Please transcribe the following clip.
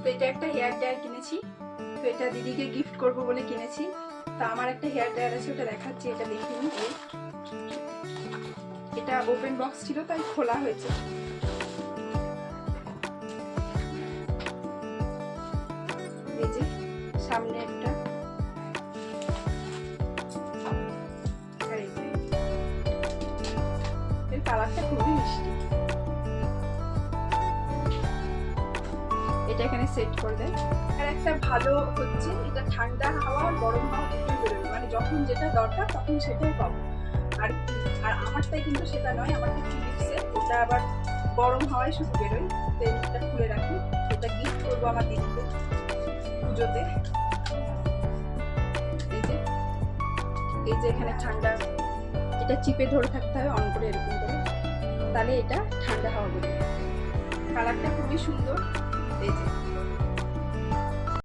তো এটা একটা হেয়ার ড্রায়ার কিনেছি, তো এটা দিদিকে গিফট করব বলে কিনেছি। তা আমার একটা হেয়ার ড্রায়ার আছে, ওটা দেখাচ্ছি, এটা দেখে নিন। এটা ওপেন বক্স ছিল তাই খোলা হয়েছে। এই যে সামনে একটা, এর কালারটা খুবই মিষ্টি। এটা এখানে সেট করে দেয়। আর একটা ভালো হচ্ছে এটা ঠান্ডা হাওয়া আর গরম হাওয়া দুটোই বেরোবে, মানে যখন যেটা দরকার তখন সেটাই পাবো। আর আমারটাই কিন্তু সেটা নয়, আমারটা ফিলিপসের, ওটা আবার গরম হাওয়ায় শুধু বেরোয়। তো এটা খুলে রাখি, এটা গিফট করবো আমার দিদিকে পুজোতে। এই যে এখানে ঠান্ডা, এটা চিপে ধরে থাকতে হবে অন করে, এরকম করে, তাহলে এটা ঠান্ডা হাওয়া বেরোবে। কালারটা খুবই সুন্দর।